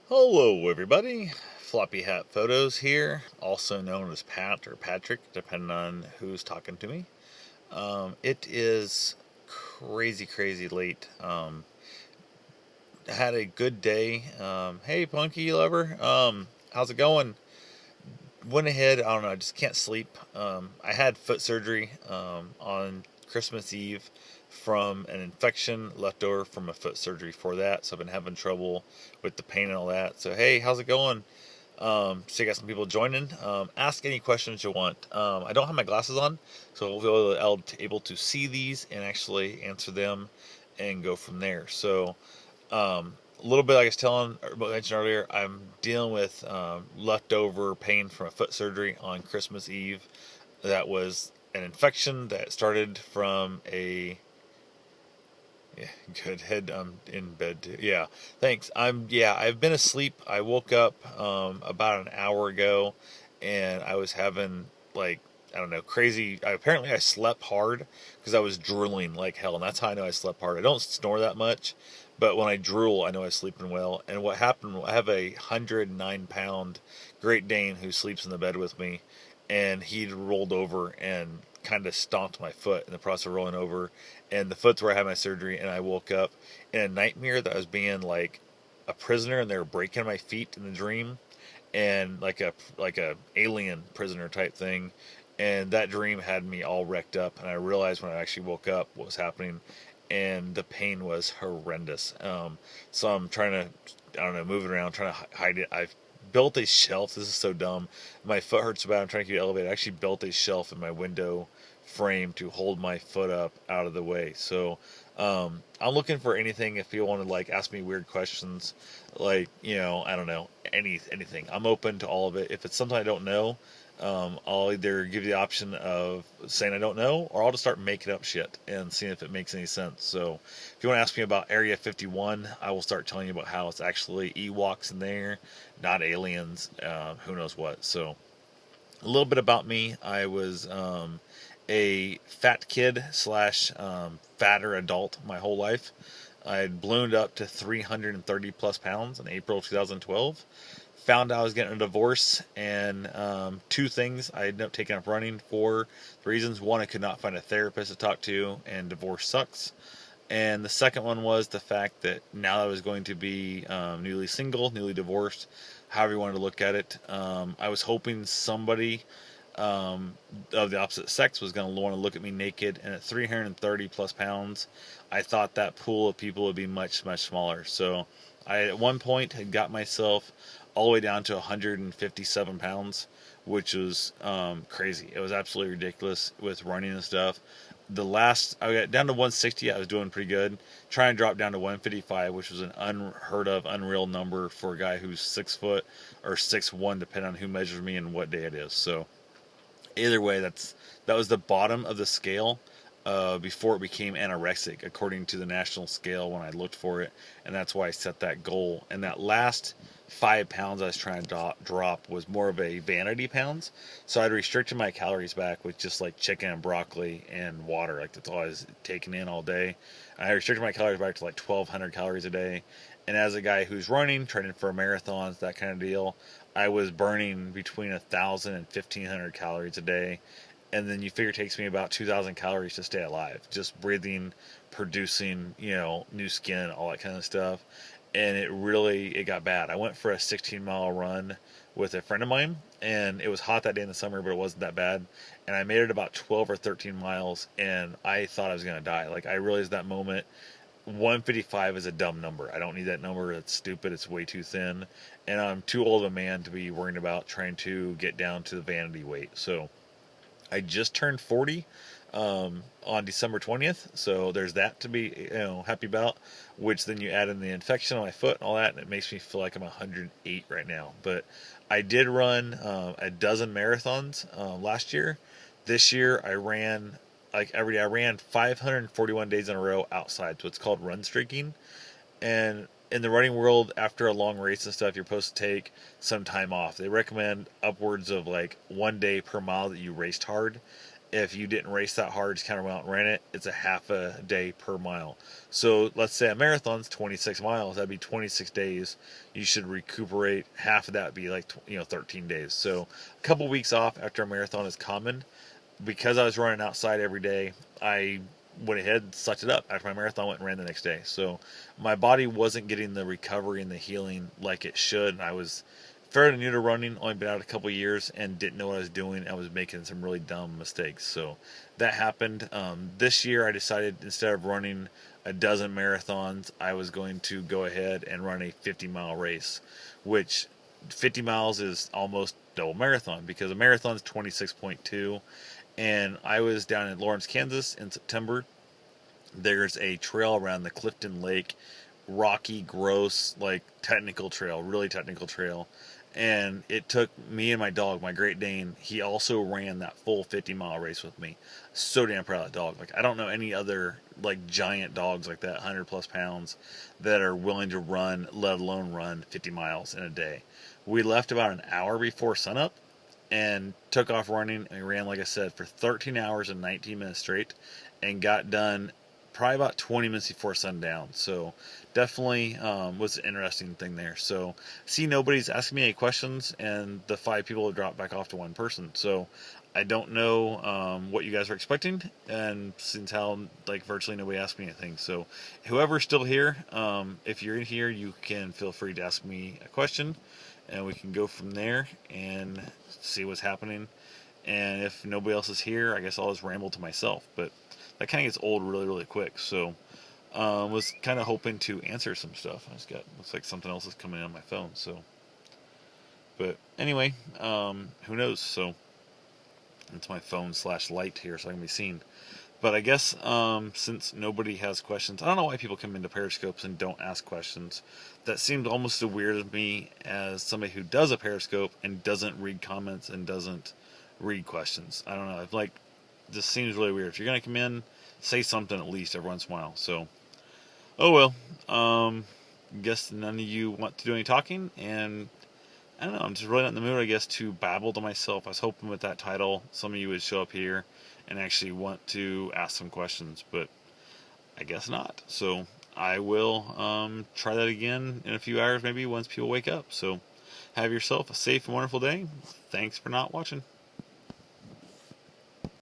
Hello everybody, Floppy Hat Photos here, also known as Pat or Patrick, depending on who's talking to me. It is crazy late. I had a good day. Hey Punky Lover, how's it going? Went ahead, I don't know, I just can't sleep. I had foot surgery on Christmas Eve from an infection left over from a foot surgery for that, so I've been having trouble with the pain and all that. So hey, how's it going? So you got some people joining. Ask any questions you want. I don't have my glasses on, so I'll be able to see these and actually answer them and go from there. So a little bit like I was mentioned earlier, I'm dealing with leftover pain from a foot surgery on Christmas Eve. That was an infection that started from a yeah, good head. I'm in bed too. Yeah, thanks. I've been asleep. I woke up about an hour ago, and I was having like I don't know crazy. Apparently I slept hard because I was drooling like hell, and that's how I know I slept hard. I don't snore that much, but when I drool, I know I'm sleeping well. And what happened? I have a 109-pound Great Dane who sleeps in the bed with me, and he rolled over and kind of stomped my foot in the process of rolling over, and the foot's where I had my surgery, and I woke up in a nightmare that I was being like a prisoner, and they were breaking my feet in the dream, and like a alien prisoner type thing, and that dream had me all wrecked up, and I realized when I actually woke up what was happening, and the pain was horrendous. So I'm trying to, I don't know, move it around, trying to hide it. I've built a shelf. This is so dumb. My foot hurts so bad. I'm trying to keep it elevated. I actually built a shelf in my window frame to hold my foot up out of the way. So I'm looking for anything if you want to like ask me weird questions, like I don't know anything. I'm open to all of it. If it's something I don't know, I'll either give you the option of saying I don't know, or I'll just start making up shit and seeing if it makes any sense. So if you want to ask me about Area 51, I will start telling you about how it's actually Ewoks in there, not aliens. Who knows what? So a little bit about me. I was a fat kid slash fatter adult my whole life. I had ballooned up to 330 plus pounds in April 2012. Found out I was getting a divorce, and two things I ended up taking up running for reasons. One, I could not find a therapist to talk to, and divorce sucks. And the second one was the fact that now I was going to be newly single, newly divorced, however you wanted to look at it. I was hoping somebody of the opposite sex was going to want to look at me naked, and at 330 plus pounds, I thought that pool of people would be much smaller. So I at one point had got myself all the way down to 157 pounds, which was crazy. It was absolutely ridiculous with running and stuff. The last I got down to 160, I was doing pretty good. Trying to drop down to 155, which was an unheard of, unreal number for a guy who's 6 foot or 6'1", depending on who measures me and what day it is. So either way, that was the bottom of the scale before it became anorexic, according to the national scale when I looked for it, and that's why I set that goal. And that last 5 pounds I was trying to drop was more of a vanity pounds, so I'd restricted my calories back with just like chicken and broccoli and water, like that's all I was taking in all day. I restricted my calories back to like 1,200 calories a day, and as a guy who's running, training for marathons, that kind of deal, I was burning between 1,000 and 1,500 calories a day, and then you figure it takes me about 2,000 calories to stay alive, just breathing, producing, new skin, all that kind of stuff. And it got bad. I went for a 16-mile run with a friend of mine, and it was hot that day in the summer, but it wasn't that bad. And I made it about 12 or 13 miles, and I thought I was gonna die. Like I realized that moment 155 is a dumb number. I don't need that number. It's stupid. It's way too thin. And I'm too old of a man to be worrying about trying to get down to the vanity weight. So I just turned 40 on December 20th. So there's that to be happy about, which then you add in the infection on my foot and all that, and it makes me feel like I'm 108 right now. But I did run a dozen marathons last year. This year I ran like every day. I ran 541 days in a row outside, so it's called run streaking. And in the running world, after a long race and stuff, you're supposed to take some time off. They recommend upwards of like 1 day per mile that you raced hard. If you didn't race that hard, just kind of went out and ran it, it's a half a day per mile. So let's say a marathon's 26 miles. That'd be 26 days. You should recuperate. Half of that would be like 13 days. So a couple weeks off after a marathon is common. Because I was running outside every day, I went ahead, sucked it up. After my marathon, went and ran the next day. So my body wasn't getting the recovery and the healing like it should. I was fairly new to running, only been out a couple years, and didn't know what I was doing. I was making some really dumb mistakes. So that happened. This year, I decided instead of running a dozen marathons, I was going to go ahead and run a 50-mile race, which 50 miles is almost double marathon because a marathon is 26.2. And I was down in Lawrence, Kansas in September. There's a trail around the Clifton Lake, rocky, gross, like technical trail, really technical trail. And it took me and my dog, my Great Dane. He also ran that full 50-mile race with me. So damn proud of that dog. Like I don't know any other like giant dogs like that, 100+ pounds, that are willing to run, let alone run 50 miles in a day. We left about an hour before sunup and took off running, and we ran, like I said, for 13 hours and 19 minutes straight, and got done probably about 20 minutes before sundown. So definitely was an interesting thing there. So see, nobody's asking me any questions, and the 5 people have dropped back off to 1 person. So I don't know what you guys are expecting, and since how like virtually nobody asked me anything. So whoever's still here, if you're in here, you can feel free to ask me a question, and we can go from there and see what's happening. And if nobody else is here, I guess I'll just ramble to myself. But that kind of gets old really, really quick. So was kind of hoping to answer some stuff. I just got, looks like something else is coming in on my phone. So, but anyway, who knows? So it's my phone / light here, so I can be seen. But I guess since nobody has questions, I don't know why people come into Periscopes and don't ask questions. That seemed almost as weird to me as somebody who does a Periscope and doesn't read comments and doesn't read questions. I don't know. It's like, this seems really weird. If you're going to come in, say something at least every once in a while. So, oh well. Guess none of you want to do any talking, and I don't know, I'm just really not in the mood, I guess, to babble to myself. I was hoping with that title some of you would show up here and actually want to ask some questions, but I guess not. So I will try that again in a few hours, maybe once people wake up. So have yourself a safe and wonderful day. Thanks for not watching.